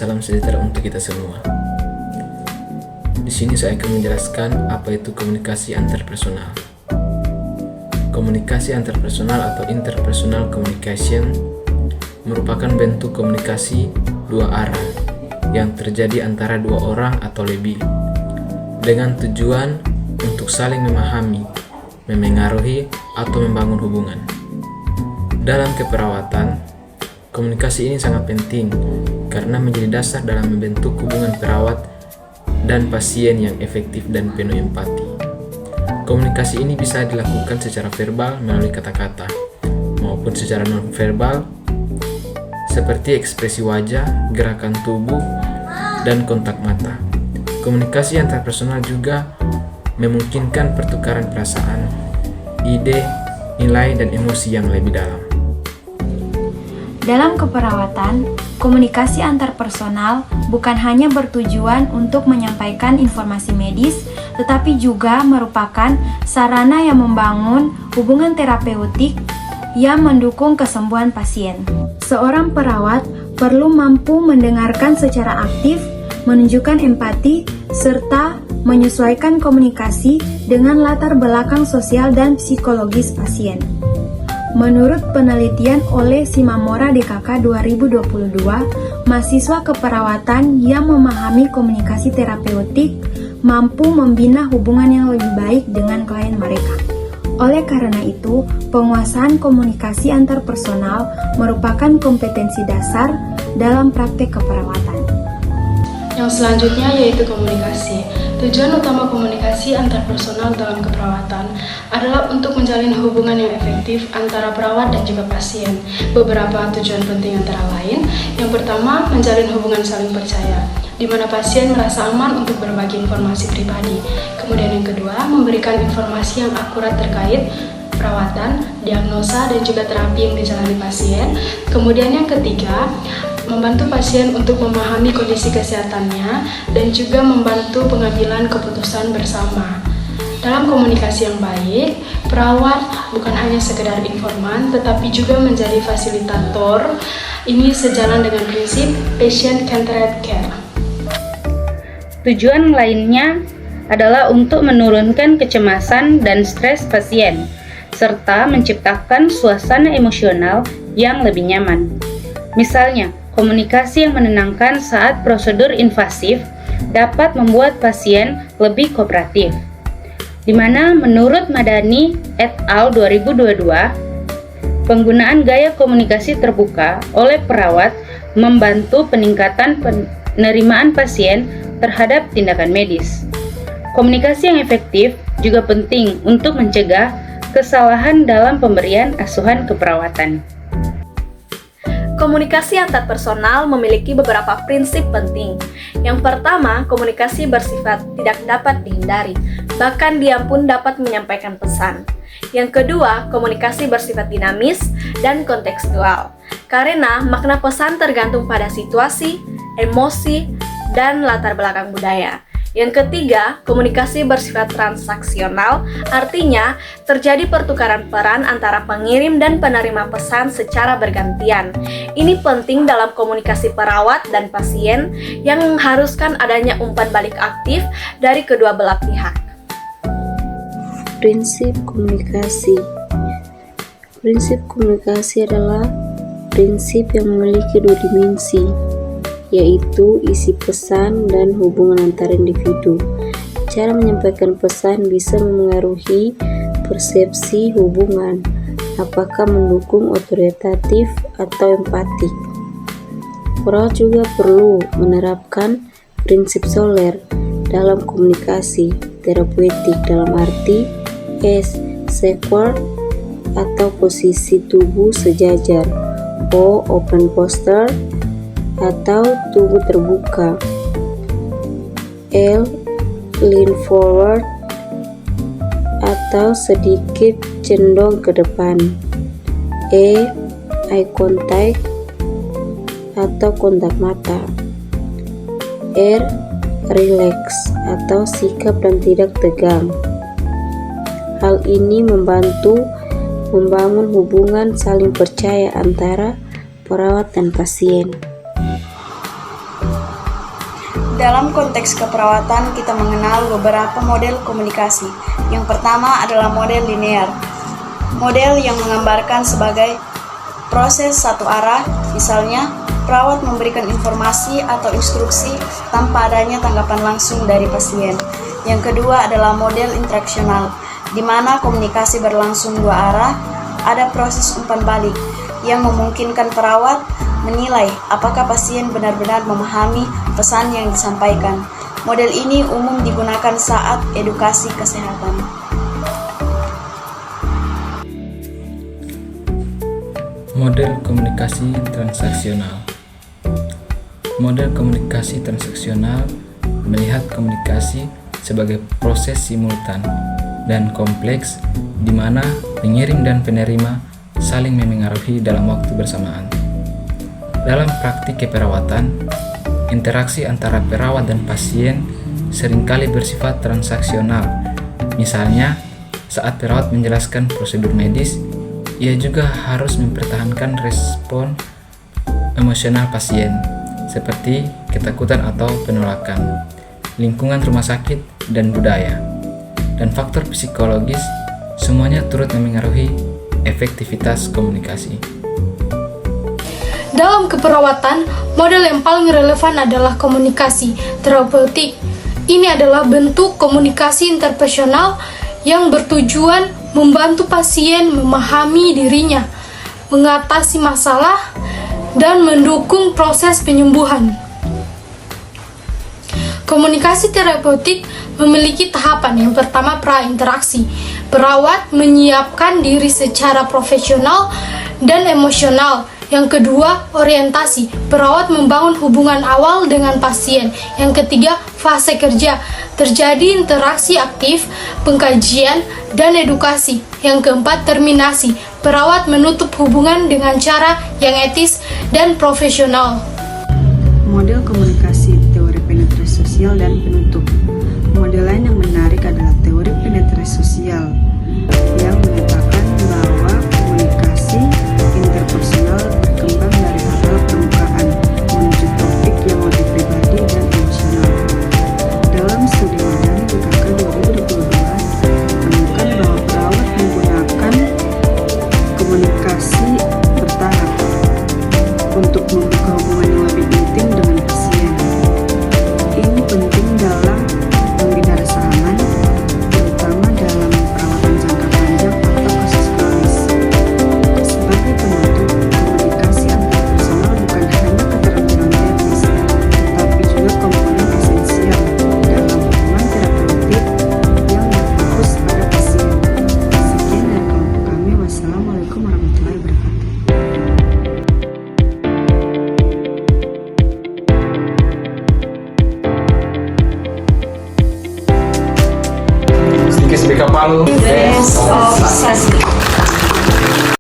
salam sejahtera untuk kita semua. Di sini saya akan menjelaskan apa itu komunikasi antarpersonal. Komunikasi antarpersonal atau interpersonal communication merupakan bentuk komunikasi dua arah yang terjadi antara dua orang atau lebih dengan tujuan untuk saling memahami, memengaruhi, atau membangun hubungan. Dalam keperawatan, komunikasi ini sangat penting karena menjadi dasar dalam membentuk hubungan perawat dan pasien yang efektif dan penuh empati. Komunikasi ini bisa dilakukan secara verbal melalui kata-kata maupun secara non-verbal seperti ekspresi wajah, gerakan tubuh, dan kontak mata. Komunikasi antarpersonal juga memungkinkan pertukaran perasaan, ide, nilai, dan emosi yang lebih dalam. Dalam keperawatan, komunikasi antarpersonal bukan hanya bertujuan untuk menyampaikan informasi medis, tetapi juga merupakan sarana yang membangun hubungan terapeutik yang mendukung kesembuhan pasien. Seorang perawat perlu mampu mendengarkan secara aktif, menunjukkan empati, serta menyesuaikan komunikasi dengan latar belakang sosial dan psikologis pasien. Menurut penelitian oleh Shimamura DKK 2022, mahasiswa keperawatan yang memahami komunikasi terapeutik mampu membina hubungan yang lebih baik dengan klien mereka. Oleh karena itu, penguasaan komunikasi antarpersonal merupakan kompetensi dasar dalam praktek keperawatan. Yang selanjutnya yaitu komunikasi. Tujuan utama komunikasi antarpersonal dalam keperawatan adalah untuk menjalin hubungan yang efektif antara perawat dan juga pasien. Beberapa tujuan penting antara lain, yang pertama, menjalin hubungan saling percaya, di mana pasien merasa aman untuk berbagi informasi pribadi. Kemudian yang kedua, memberikan informasi yang akurat terkait perawatan, diagnosa, dan juga terapi yang dijalani pasien. Kemudian yang ketiga, membantu pasien untuk memahami kondisi kesehatannya dan juga membantu pengambilan keputusan bersama. Dalam komunikasi yang baik, perawat bukan hanya sekedar informan, tetapi juga menjadi fasilitator. Ini sejalan dengan prinsip patient-centered care. Tujuan lainnya adalah untuk menurunkan kecemasan dan stres pasien, serta menciptakan suasana emosional yang lebih nyaman. Misalnya, komunikasi yang menenangkan saat prosedur invasif dapat membuat pasien lebih kooperatif. Di mana menurut Madani et al. 2022, penggunaan gaya komunikasi terbuka oleh perawat membantu peningkatan penerimaan pasien terhadap tindakan medis. Komunikasi yang efektif juga penting untuk mencegah kesalahan dalam pemberian asuhan keperawatan. Komunikasi antarpersonal memiliki beberapa prinsip penting. Yang pertama, komunikasi bersifat tidak dapat dihindari, bahkan dia pun dapat menyampaikan pesan. Yang kedua, komunikasi bersifat dinamis dan kontekstual, karena makna pesan tergantung pada situasi, emosi, dan latar belakang budaya. Yang ketiga, komunikasi bersifat transaksional, artinya terjadi pertukaran peran antara pengirim dan penerima pesan secara bergantian. Ini penting dalam komunikasi perawat dan pasien yang mengharuskan adanya umpan balik aktif dari kedua belah pihak. Prinsip komunikasi. Prinsip komunikasi adalah prinsip yang memiliki dua dimensi, yaitu isi pesan dan hubungan antar individu. Cara menyampaikan pesan bisa memengaruhi persepsi hubungan, apakah mendukung, otoritatif, atau empatik. Perawat juga perlu menerapkan prinsip Soler dalam komunikasi terapeutik dalam arti S. Square atau posisi tubuh sejajar, O. Open posture atau tubuh terbuka, L. Lean forward atau sedikit condong ke depan, E. Eye contact atau kontak mata, R. Relax atau sikap dan tidak tegang. Hal ini membantu membangun hubungan saling percaya antara perawat dan pasien. Dalam konteks keperawatan, kita mengenal beberapa model komunikasi. Yang pertama adalah model linear. Model yang menggambarkan sebagai proses satu arah, misalnya perawat memberikan informasi atau instruksi tanpa adanya tanggapan langsung dari pasien. Yang kedua adalah model interaksional, di mana komunikasi berlangsung dua arah, ada proses umpan balik yang memungkinkan perawat menilai apakah pasien benar-benar memahami pesan yang disampaikan. Model ini umum digunakan saat edukasi kesehatan. Model komunikasi transaksional. Model komunikasi transaksional melihat komunikasi sebagai proses simultan dan kompleks di mana pengirim dan penerima saling memengaruhi dalam waktu bersamaan. Dalam praktik keperawatan, interaksi antara perawat dan pasien seringkali bersifat transaksional. Misalnya, saat perawat menjelaskan prosedur medis, ia juga harus mempertahankan respon emosional pasien, seperti ketakutan atau penolakan, lingkungan rumah sakit, dan budaya. Dan faktor psikologis, semuanya turut memengaruhi efektivitas komunikasi. Dalam keperawatan, model yang paling relevan adalah komunikasi terapeutik. Ini adalah bentuk komunikasi interpersonal yang bertujuan membantu pasien memahami dirinya, mengatasi masalah, dan mendukung proses penyembuhan. Komunikasi terapeutik memiliki tahapan. Yang pertama, pra-interaksi. Perawat menyiapkan diri secara profesional dan emosional. Yang kedua, orientasi. Perawat membangun hubungan awal dengan pasien. Yang ketiga, fase kerja. Terjadi interaksi aktif, pengkajian, dan edukasi. Yang keempat, terminasi. Perawat menutup hubungan dengan cara yang etis dan profesional. Model komunikasi, teori penetrasi sosial, dan penutup. Model lain yang menarik adalah teori penetrasi sosial yang menyatakan bahwa komunikasi interpersonal berkembang dari hal permukaan menuju topik yang lebih pribadi dan emosional. Dalam studi modern BKK 2022 ditemukan bahwa perawat menggunakan komunikasi bertahap untuk membuka hubungan yang lebih intim dengan pasien. Ini penting dalam membina rasa aman, terutama dalam perawatan jangka panjang atau kasus kronis. Sebagai penutup, komunikasi antarpersonal bukan hanya keterampilan medis, tetapi juga komponen esensial dalam hubungan terapeutik yang berfokus pada pasien. Sekian dari kelompok kami. Wassalamualaikum warahmatullahi wabarakatuh. Sedikit Palu. Best of Sasmi.